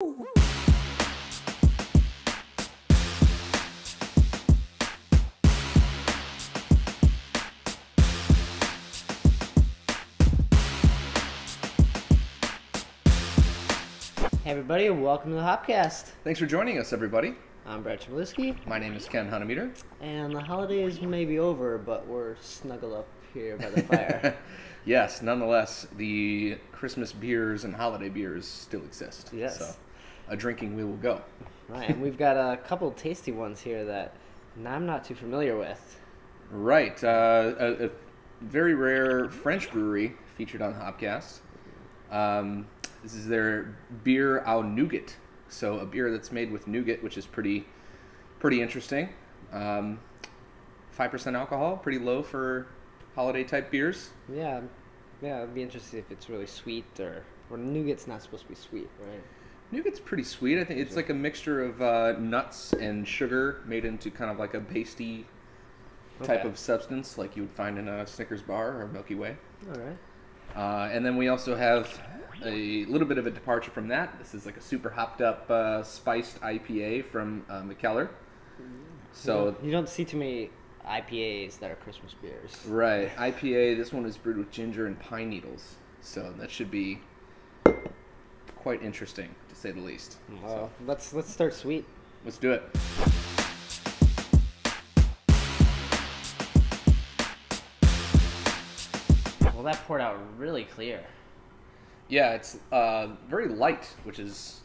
Hey everybody, welcome to the HopCast. Thanks for joining us, everybody. I'm Brad Chmielewski. My name is Ken Hunnemeder. And the holidays may be over, but we're snuggled up here by the fire. Yes, nonetheless, the Christmas beers and holiday beers still exist. Yes. So, a drinking we will go. Right, and we've got a couple tasty ones here that I'm not too familiar with. Right. A very rare French brewery featured on HopCast. This is their Biere Au Nougat. So a beer that's made with nougat, which is pretty interesting. 5% alcohol, pretty low for holiday type beers. Yeah, it'd be interesting if it's really sweet or nougat's not supposed to be sweet, right? Nougat's pretty sweet. I think it's like a mixture of nuts and sugar made into kind of like a pasty type of substance like you would find in a Snickers bar or Milky Way. All right. And then we also have a little bit of a departure from that. This is like a super hopped up spiced IPA from Mikkeller. So you don't see too many IPAs that are Christmas beers. Right. IPA, this one is brewed with ginger and pine needles. So that should be quite interesting, to say the least. Well, let's start sweet. Let's do it. Well, that poured out really clear. Yeah, it's very light, which is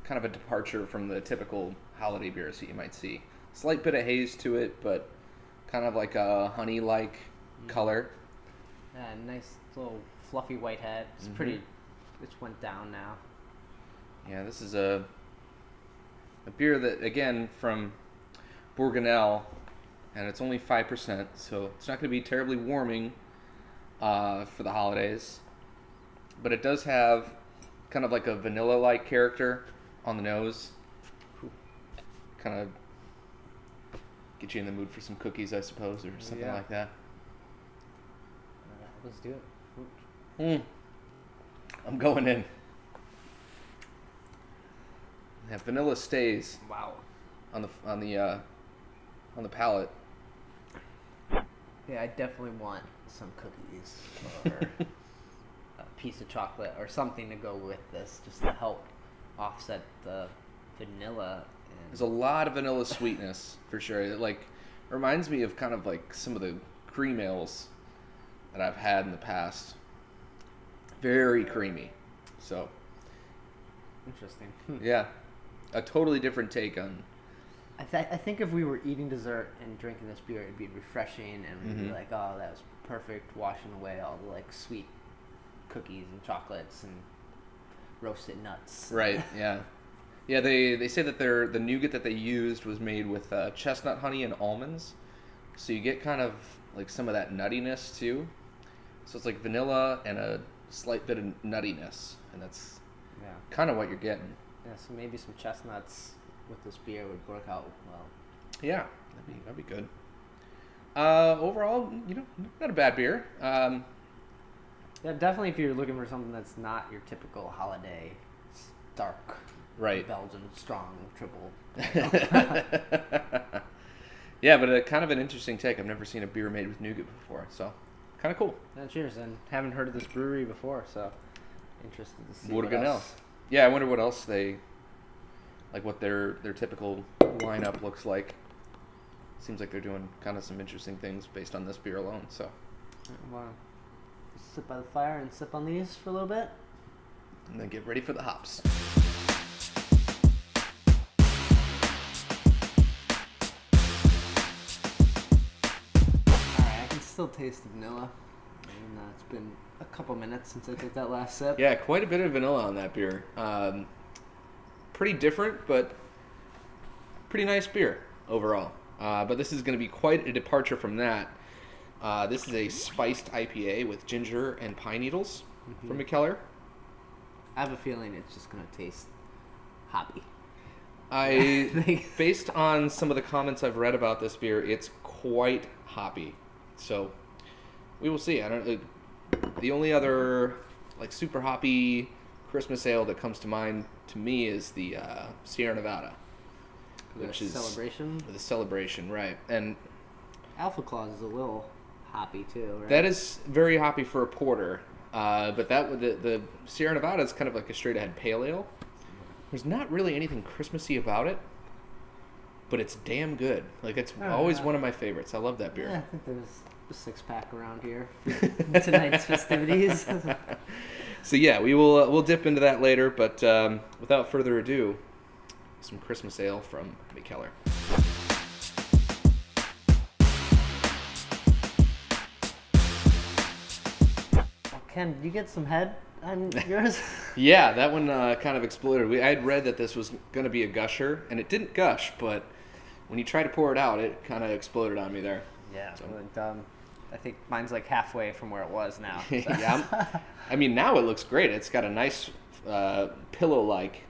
kind of a departure from the typical holiday beers that you might see. Slight bit of haze to it, but kind of like a honey-like color. Yeah, nice little fluffy white head. It's pretty. It went down now. Yeah, this is a beer that, again, from Bourganel, and it's only 5%, so it's not going to be terribly warming for the holidays. But it does have kind of like a vanilla-like character on the nose. Kind of get you in the mood for some cookies, I suppose, or something like that. Let's do it. I'm going in. That vanilla stays. Wow. On the palate. Yeah, I definitely want some cookies or a piece of chocolate or something to go with this, just to help offset the vanilla. There's a lot of vanilla sweetness for sure. It like reminds me of kind of like some of the cream ales that I've had in the past. Very creamy. So interesting. Yeah, a totally different take on. I think if we were eating dessert and drinking this beer, it'd be refreshing, and we'd be like, oh, that was perfect, washing away all the like sweet cookies and chocolates and roasted nuts. Right. Yeah. Yeah. They say that the nougat that they used was made with chestnut honey and almonds, so you get kind of like some of that nuttiness too. So it's like vanilla and a slight bit of nuttiness, and that's kind of what you're getting. Yeah. So maybe some chestnuts with this beer would work out well. Yeah, that'd be good. Overall, not a bad beer. Yeah, definitely if you're looking for something that's not your typical holiday dark, right, Belgian strong triple. Yeah, but kind of an interesting take. I've never seen a beer made with nougat before, so kind of cool. Yeah, cheers, and haven't heard of this brewery before, so interested to see Bourganel. what else. Yeah, I wonder what else what their typical lineup looks like. Seems like they're doing kind of some interesting things based on this beer alone. So, wow. Sit by the fire and sip on these for a little bit, and then get ready for the hops. All right, I can still taste the vanilla, and it's been a couple minutes since I took that last sip. Yeah, quite a bit of vanilla on that beer. Pretty different, but pretty nice beer overall. But this is going to be quite a departure from that. This is a spiced IPA with ginger and pine needles from Mikkeller. I have a feeling it's just going to taste hoppy. Based on some of the comments I've read about this beer, it's quite hoppy. So we will see. The only other like super hoppy Christmas ale that comes to mind to me is the Sierra Nevada, which is Celebration. the Celebration, right? And Alpha Claus is a little hoppy too, right? that is very hoppy for a porter, but the Sierra Nevada is kind of like a straight ahead pale ale. There's not really anything Christmassy about it, but it's damn good. Like it's always one of my favorites. I love that beer. Yeah, I think there's a 6-pack around here for tonight's festivities. So yeah, we'll dip into that later, but without further ado, some Christmas ale from Mikkeller. Ken, did you get some head on yours? Yeah, that one kind of exploded. I had read that this was going to be a gusher, and it didn't gush, but when you try to pour it out, it kind of exploded on me there. Yeah, so. I think mine's like halfway from where it was now. So. Yeah, I mean, now it looks great. It's got a nice pillow-like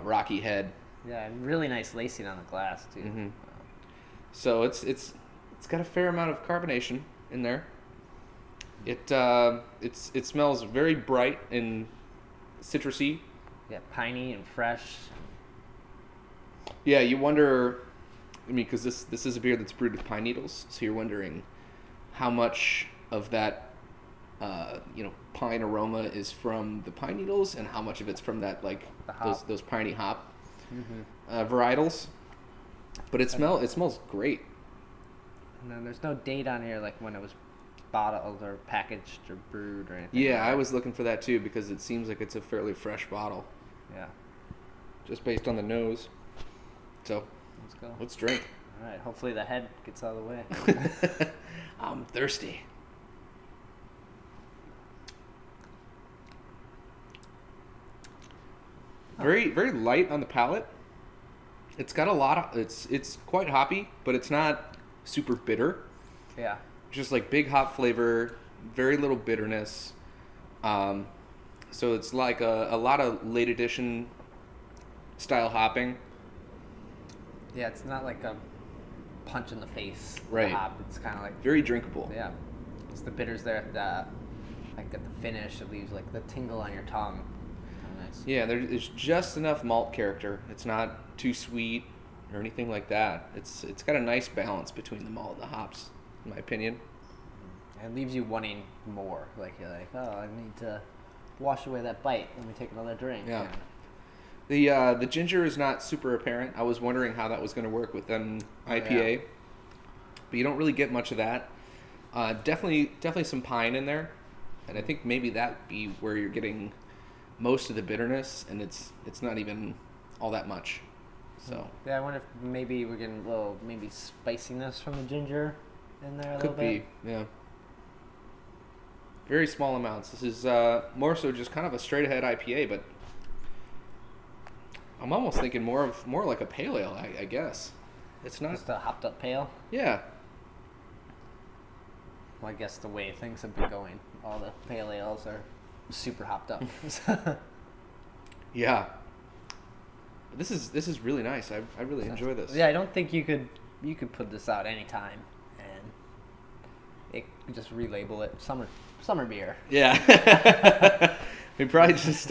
rocky head. Yeah, and really nice lacing on the glass too. Mm-hmm. So it's got a fair amount of carbonation in there. It smells very bright and citrusy. Yeah, piney and fresh. Yeah, you wonder. I mean, because this is a beer that's brewed with pine needles, so you're wondering how much of that pine aroma is from the pine needles, and how much of it's from that those piney hop varietals. But it smells great. And then there's no date on here, like when it was bottled or packaged or brewed or anything. Yeah, I was looking for that too because it seems like it's a fairly fresh bottle. Yeah. Just based on the nose. So, let's go. Let's drink. All right, hopefully the head gets out of the way. I'm thirsty. Very, very light on the palate. It's got a lot of it's quite hoppy, but it's not super bitter. Yeah. Just like big hop flavor, very little bitterness. So it's like a lot of late edition style hopping. Yeah, it's not like a punch in the face. Right. Hop. It's kind of like very drinkable. Yeah. It's the bitters there at the finish. It leaves like the tingle on your tongue. Nice. Yeah, there's just enough malt character. It's not too sweet or anything like that. It's got a nice balance between the malt and the hops, in my opinion. And it leaves you wanting more. Like you're like, oh, I need to wash away that bite. Let me take another drink. Yeah. The ginger is not super apparent. I was wondering how that was going to work with an IPA, but you don't really get much of that. Definitely some pine in there, and I think maybe that be where you're getting most of the bitterness, and it's not even all that much. So yeah, I wonder if maybe we're getting a little spiciness from the ginger in there a little bit. Could be, yeah. Very small amounts. This is more so just kind of a straight ahead IPA, but I'm almost thinking more like a pale ale, I guess. It's not just a hopped up pale. Yeah. Well, I guess the way things have been going, all the pale ales are super hopped up. Yeah. This is really nice. I really enjoy this. Yeah, I don't think you could put this out anytime and it just relabel it summer beer. Yeah. We probably just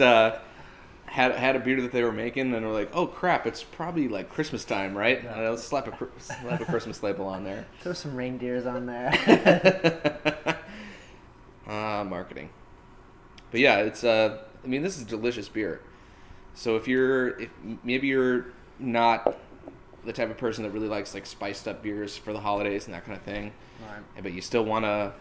had a beer that they were making and we're like, oh crap, it's probably like Christmas time, right? Yeah. Let's slap a Christmas label on there. Throw some reindeers on there. Marketing. But yeah, it's I mean, this is delicious beer. So if maybe you're not the type of person that really likes like spiced up beers for the holidays and that kind of thing, Right. but you still want to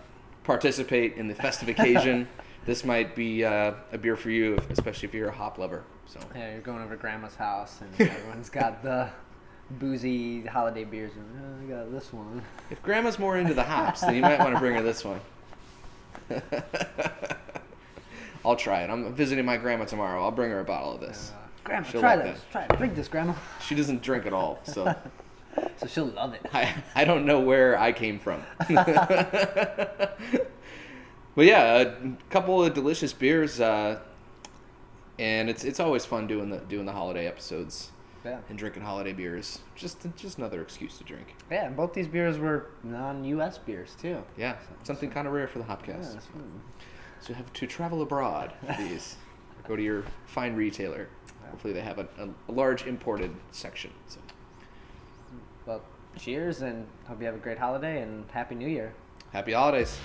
participate in the festive occasion, this might be a beer for you, especially if you're a hop lover. So yeah, you're going over to Grandma's house and everyone's got the boozy holiday beers and I got this one. if Grandma's more into the hops, then you might want to bring her this one. I'll try it. I'm visiting my grandma tomorrow. I'll bring her a bottle of this. Grandma, She'll try like this. Try it. Drink this, Grandma. She doesn't drink at all, so So she'll love it. I don't know where I came from. But yeah, a couple of delicious beers, and it's always fun doing the holiday episodes. Yeah. And drinking holiday beers. Just another excuse to drink. Yeah, and both these beers were non-U.S. beers too. Yeah, something kind of rare for the HopCast. So you have to travel abroad for these. Go to your fine retailer. hopefully they have a large imported section. So. Well, cheers, and hope you have a great holiday, and Happy New Year. Happy holidays.